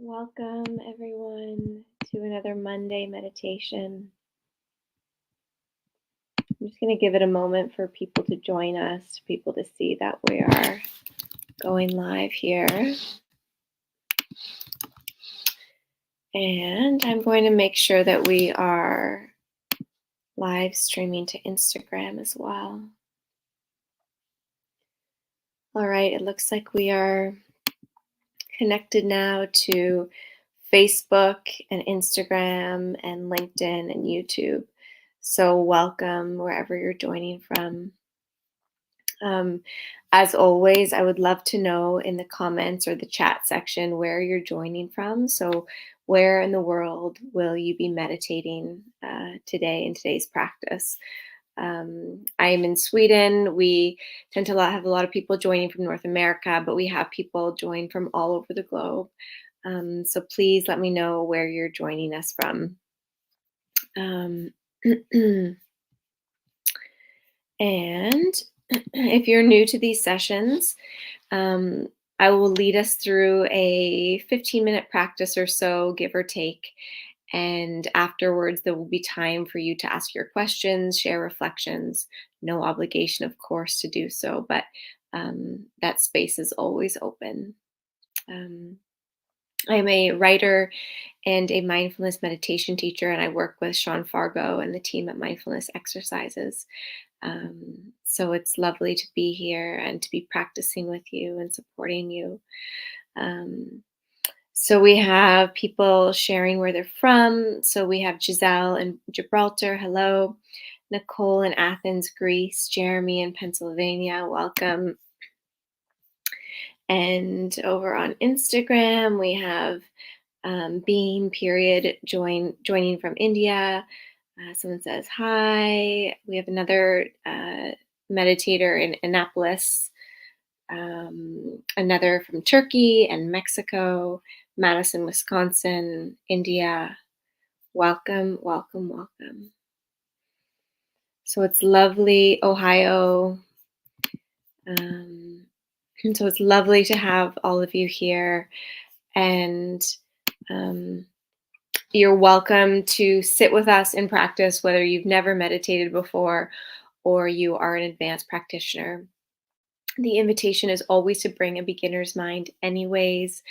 Welcome, everyone, to another Monday meditation. I'm just going to give it a moment for people to join us, people to see that we are going live here. And I'm going to make sure that we are live streaming to Instagram as well. All right, it looks like we are connected now to Facebook and Instagram and LinkedIn and YouTube. So welcome wherever you're joining from. As always, I would love to know in the comments or the chat section where you're joining from. So where in the world will you be meditating today in today's practice? I am in Sweden. We tend to have a lot of people joining from North America, but we have people join from all over the globe. So please let me know where you're joining us from. And if you're new to these sessions, I will lead us through a 15-minute practice or so, give or take. And afterwards, there will be time for you to ask your questions, share reflections. No obligation, of course, to do so, but that space is always open. I'm a writer and a mindfulness meditation teacher, and I work with Sean Fargo and the team at Mindfulness Exercises. So it's lovely to be here and to be practicing with you and supporting you. So we have people sharing where they're from. So we have Giselle in Gibraltar, hello. Nicole in Athens, Greece. Jeremy in Pennsylvania, welcome. And over on Instagram, we have Bean period joining from India. Someone says hi. We have another meditator in Annapolis, another from Turkey and Mexico, Madison, Wisconsin, India. Welcome, welcome, welcome. So it's lovely, Ohio. So it's lovely to have all of you here. And you're welcome to sit with us in practice, whether you've never meditated before or you are an advanced practitioner. The invitation is always to bring a beginner's mind anyways,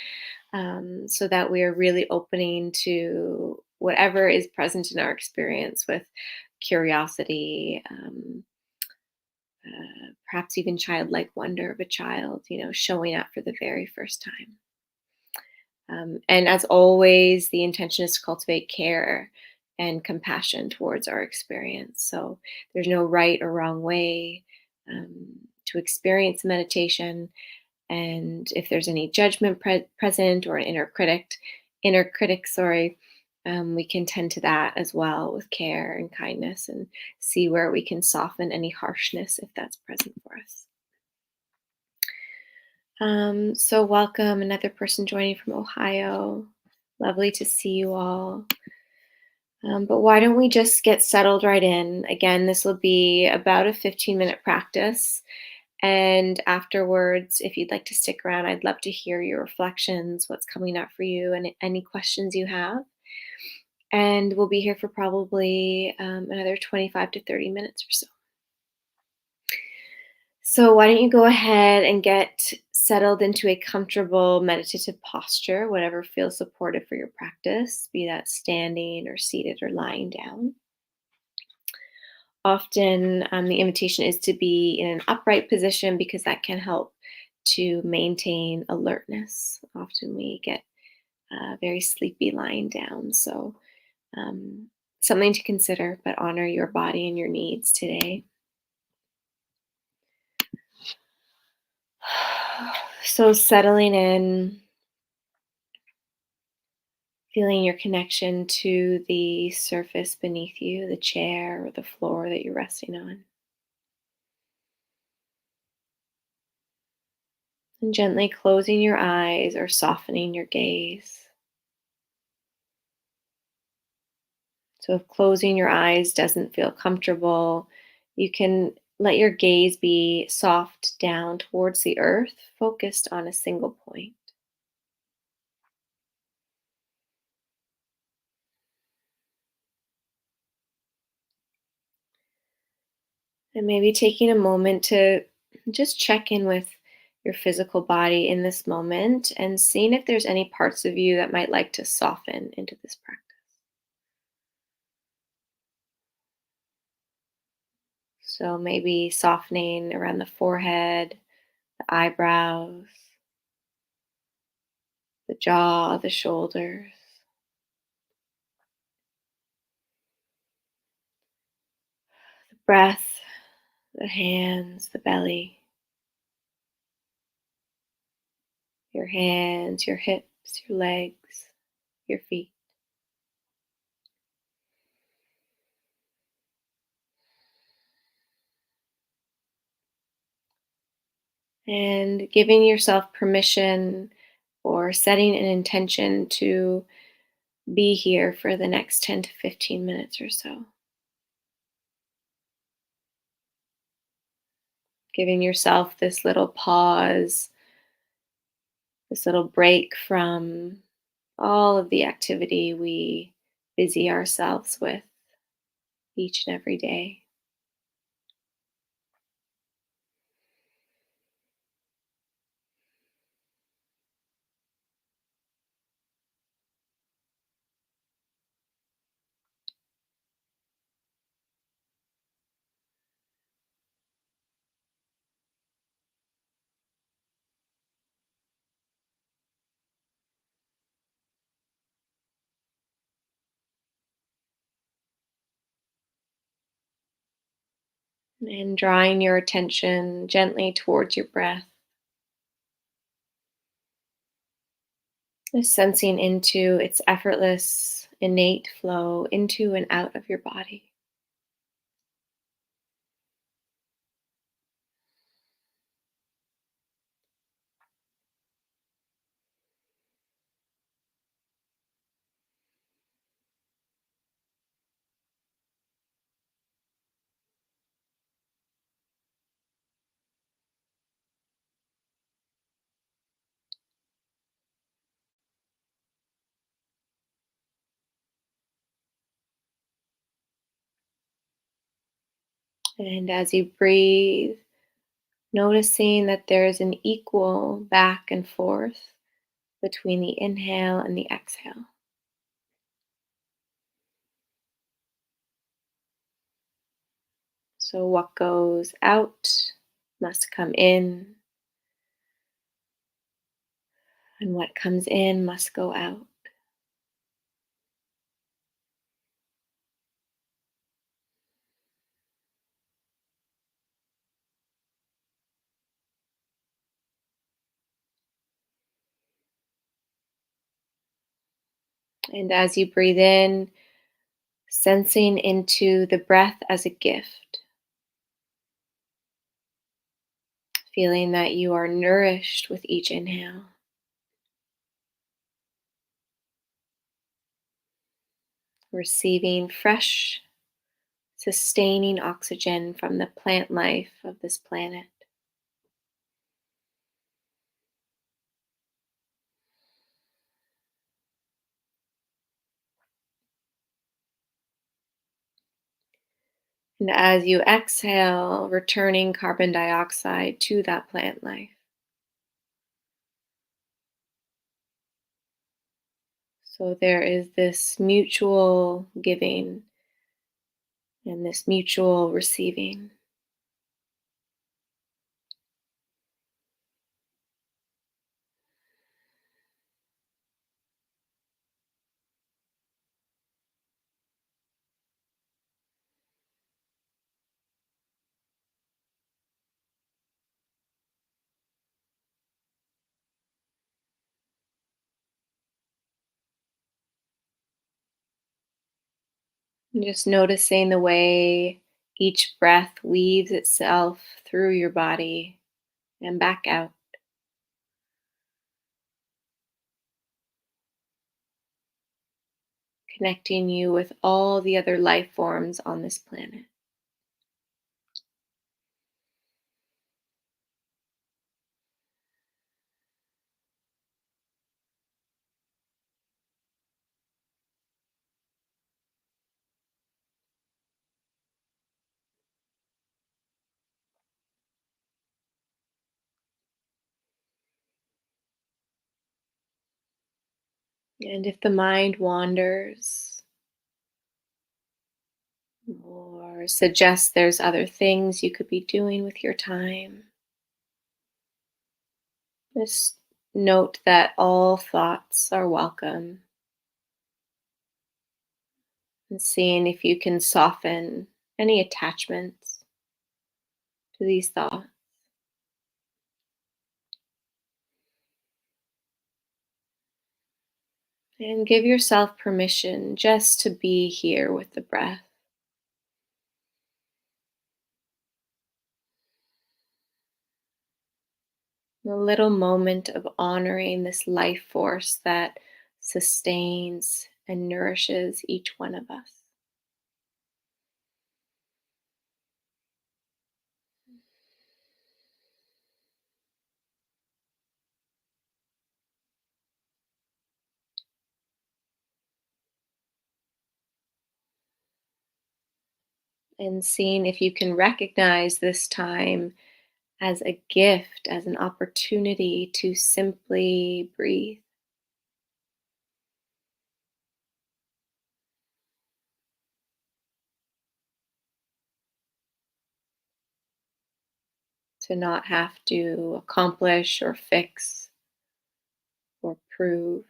so that we are really opening to whatever is present in our experience with curiosity, perhaps even childlike wonder of a child, showing up for the very first time. And as always, the intention is to cultivate care and compassion towards our experience. So there's no right or wrong way to experience meditation. And if there's any judgment present or an inner critic, we can tend to that as well with care and kindness and see where we can soften any harshness if that's present for us. So welcome, another person joining from Ohio. Lovely to see you all. But why don't we just get settled right in? Again, this will be about a 15-minute practice. And afterwards, if you'd like to stick around, I'd love to hear your reflections, what's coming up for you, and any questions you have. And we'll be here for probably another 25 to 30 minutes or so. So why don't you go ahead and get settled into a comfortable meditative posture, whatever feels supportive for your practice, be that standing or seated or lying down. Often the invitation is to be in an upright position because that can help to maintain alertness. Often we get very sleepy lying down. So something to consider, but honor your body and your needs today. So settling in, feeling your connection to the surface beneath you, the chair or the floor that you're resting on. And gently closing your eyes or softening your gaze. So if closing your eyes doesn't feel comfortable, you can let your gaze be soft down towards the earth, focused on a single point. And maybe taking a moment to just check in with your physical body in this moment and seeing if there's any parts of you that might like to soften into this practice. So maybe softening around the forehead, the eyebrows, the jaw, the shoulders, the breath, the hands, the belly, your hands, your hips, your legs, your feet. And giving yourself permission or setting an intention to be here for the next 10 to 15 minutes or so. Giving yourself this little pause, this little break from all of the activity we busy ourselves with each and every day. And drawing your attention gently towards your breath, just sensing into its effortless, innate flow into and out of your body. And as you breathe, noticing that there's an equal back and forth between the inhale and the exhale. So, what goes out must come in, and what comes in must go out. And as you breathe in, sensing into the breath as a gift, feeling that you are nourished with each inhale, receiving fresh, sustaining oxygen from the plant life of this planet. And as you exhale, returning carbon dioxide to that plant life. So there is this mutual giving and this mutual receiving. And just noticing the way each breath weaves itself through your body and back out, connecting you with all the other life forms on this planet. And if the mind wanders or suggests there's other things you could be doing with your time, just note that all thoughts are welcome and seeing if you can soften any attachments to these thoughts. And give yourself permission just to be here with the breath. A little moment of honoring this life force that sustains and nourishes each one of us. And seeing if you can recognize this time as a gift, as an opportunity to simply breathe, to not have to accomplish or fix or prove.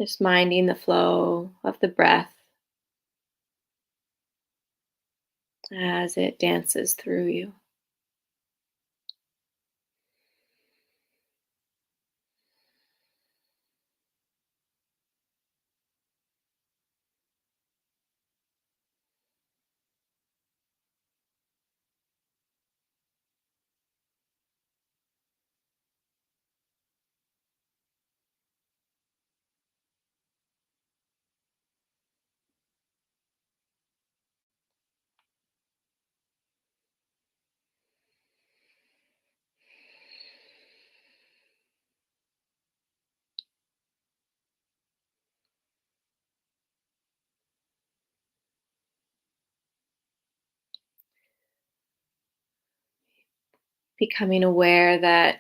Just minding the flow of the breath as it dances through you. Becoming aware that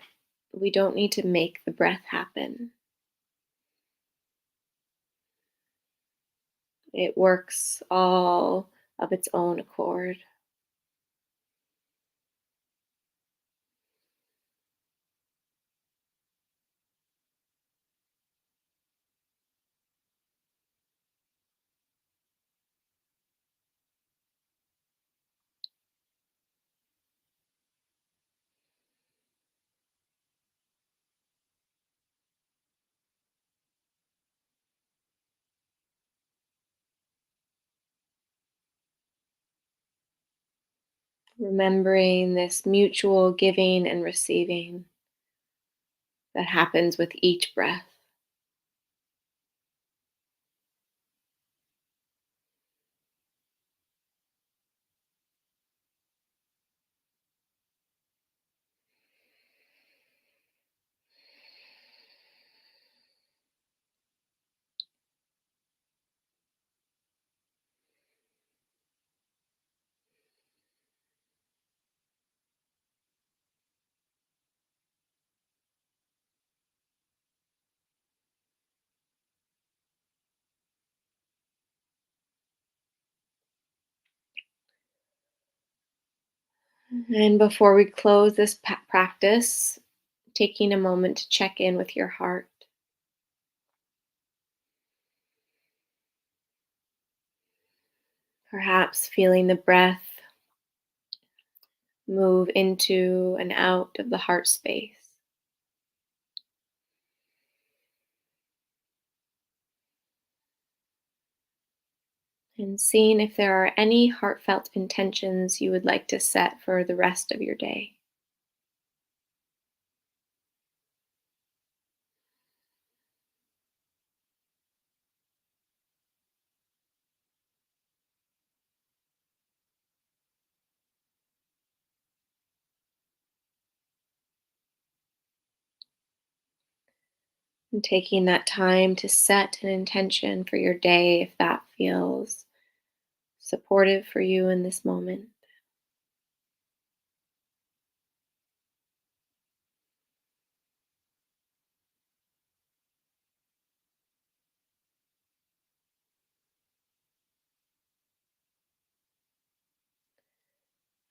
we don't need to make the breath happen. It works all of its own accord. Remembering this mutual giving and receiving that happens with each breath. And before we close this practice, taking a moment to check in with your heart, perhaps feeling the breath move into and out of the heart space. And seeing if there are any heartfelt intentions you would like to set for the rest of your day. And taking that time to set an intention for your day if that feels supportive for you in this moment.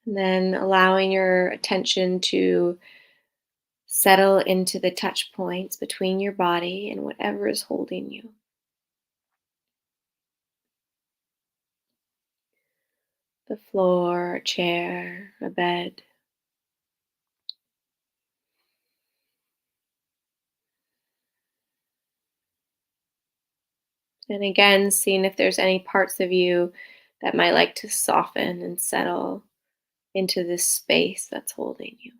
And then allowing your attention to settle into the touch points between your body and whatever is holding you. The floor, a chair, a bed. And again, seeing if there's any parts of you that might like to soften and settle into this space that's holding you.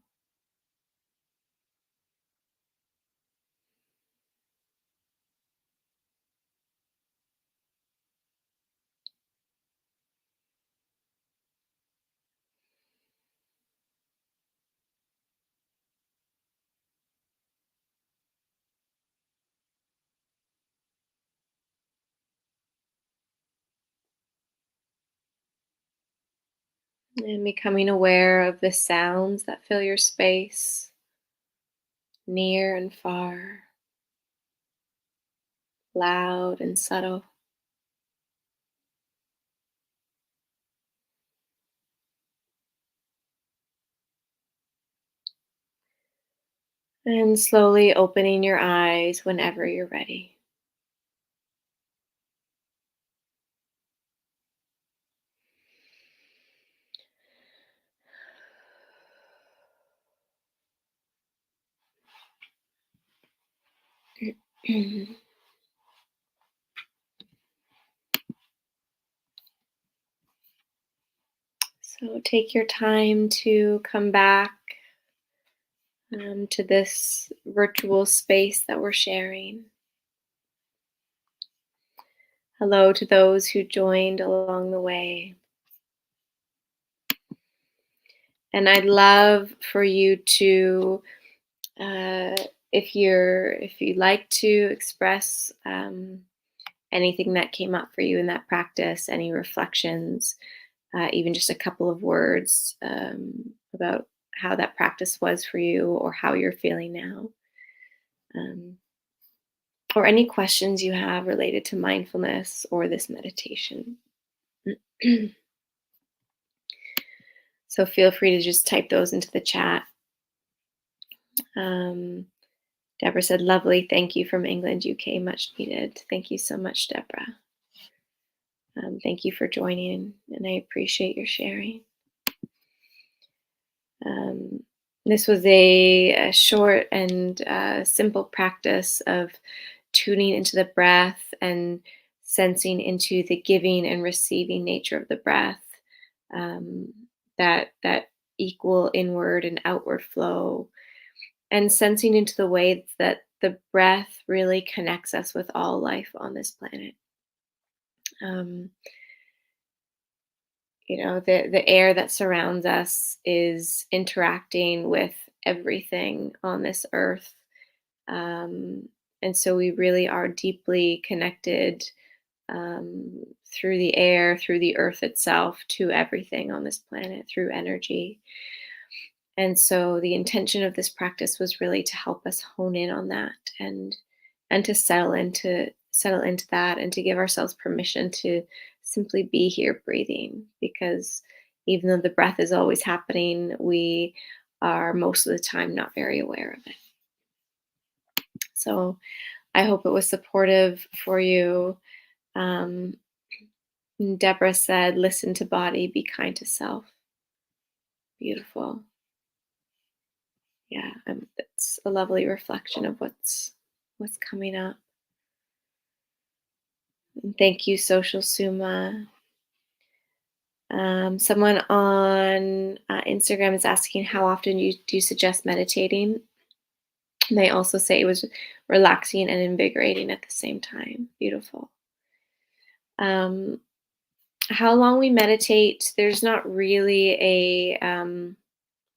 And becoming aware of the sounds that fill your space, near and far, loud and subtle. And slowly opening your eyes whenever you're ready. So take your time to come back to this virtual space that we're sharing. Hello to those who joined along the way. And I'd love for you to, uh, if you'd like to express anything that came up for you in that practice, any reflections, even just a couple of words about how that practice was for you or how you're feeling now, um, or any questions you have related to mindfulness or this meditation. So feel free to just type those into the chat. Um, Deborah said, lovely. Thank you from England, UK. Much needed. Thank you so much, Deborah. Thank you for joining, and I appreciate your sharing. Um, this was a short and simple practice of tuning into the breath and sensing into the giving and receiving nature of the breath. That equal inward and outward flow, and sensing into the way that the breath really connects us with all life on this planet. Um, the air that surrounds us is interacting with everything on this earth. Um, and so we really are deeply connected through the air, through the earth itself, to everything on this planet, through energy. And so the intention of this practice was really to help us hone in on that, and to settle into that, and to give ourselves permission to simply be here breathing, because even though the breath is always happening, we are most of the time not very aware of it. So I hope it was supportive for you. Um, Deborah said, listen to body, be kind to self. Beautiful. Yeah, that's a lovely reflection of what's coming up. And thank you, Social Suma. Someone on Instagram is asking, how often do you suggest meditating? And they also say it was relaxing and invigorating at the same time. Beautiful. Um, how long we meditate, there's not really a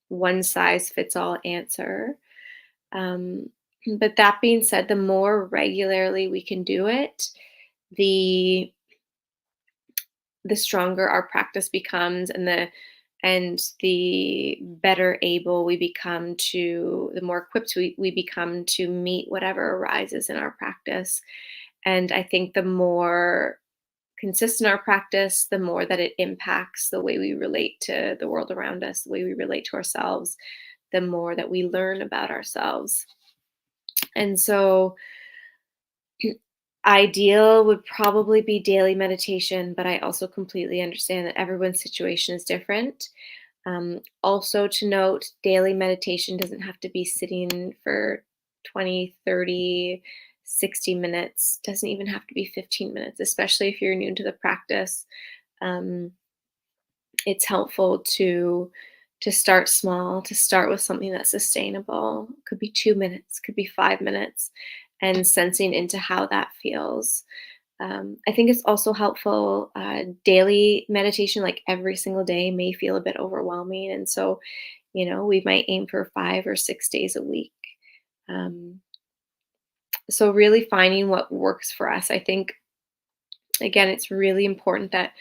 one size fits all answer. Um, but that being said, the more regularly we can do it, the the stronger our practice becomes, and the better able we become to, the more equipped we become to meet whatever arises in our practice. And I think the more consistent our practice, the more that it impacts the way we relate to the world around us, the way we relate to ourselves, the more that we learn about ourselves. And so, ideal would probably be daily meditation, but I also completely understand that everyone's situation is different. Also, to note, daily meditation doesn't have to be sitting for 20, 30, 60 minutes, doesn't even have to be 15 minutes, especially if you're new to the practice. Um, it's helpful to start small, to start with something that's sustainable. Could be 2 minutes, could be 5 minutes, and sensing into how that feels. I think it's also helpful. Daily meditation, like every single day, may feel a bit overwhelming, and so we might aim for 5 or 6 days a week. Um, so really finding what works for us. I think again, it's really important that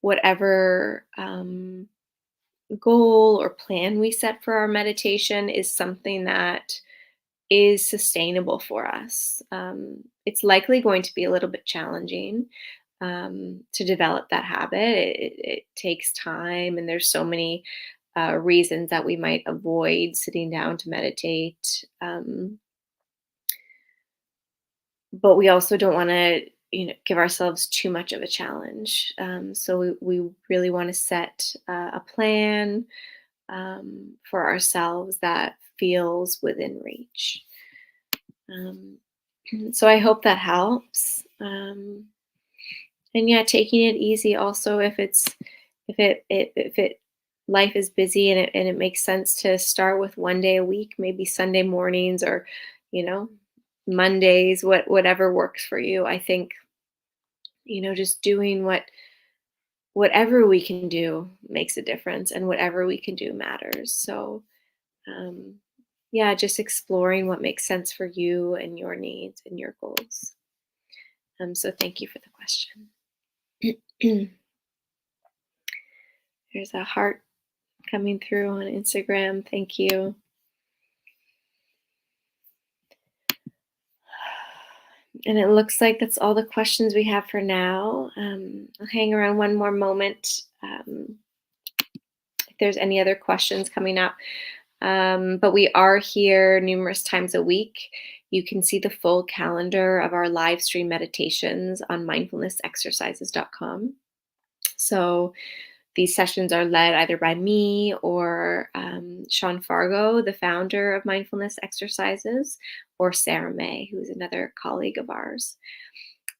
whatever goal or plan we set for our meditation is something that is sustainable for us. It's likely going to be a little bit challenging to develop that habit. It takes time, and there's so many reasons that we might avoid sitting down to meditate. But we also don't want to, give ourselves too much of a challenge. So we really want to set a plan for ourselves that feels within reach. Um, so I hope that helps. And yeah, taking it easy also, if it life is busy, and it makes sense to start with one day a week, maybe Sunday mornings, or you know Mondays, whatever works for you. I think just doing whatever we can do makes a difference, and whatever we can do matters. So um, yeah, just exploring what makes sense for you and your needs and your goals. So thank you for the question. There's a heart coming through on Instagram. Thank you. And it looks like that's all the questions we have for now. I'll hang around one more moment if there's any other questions coming up. But we are here numerous times a week. You can see the full calendar of our live stream meditations on mindfulnessexercises.com. So these sessions are led either by me or Sean Fargo, the founder of Mindfulness Exercises, or Sarah May, who's another colleague of ours.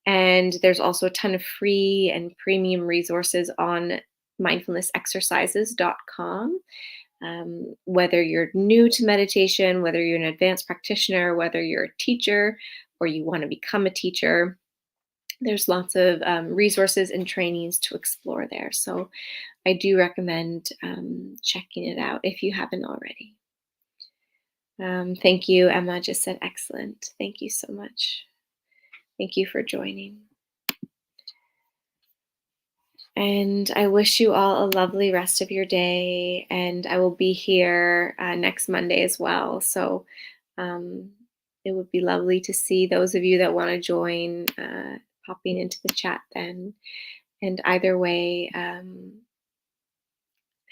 And there's also a ton of free and premium resources on mindfulnessexercises.com. Whether you're new to meditation, whether you're an advanced practitioner, whether you're a teacher, or you want to become a teacher, there's lots of resources and trainings to explore there. So I do recommend checking it out if you haven't already. Thank you. Emma just said excellent. Thank you so much. Thank you for joining. And I wish you all a lovely rest of your day. And I will be here next Monday as well. So it would be lovely to see those of you that want to join popping into the chat then. And either way,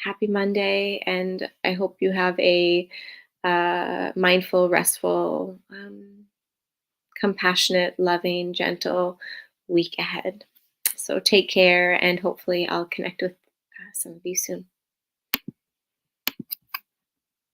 happy Monday. And I hope you have a mindful, restful, compassionate, loving, gentle week ahead. So take care, and hopefully I'll connect with some of you soon.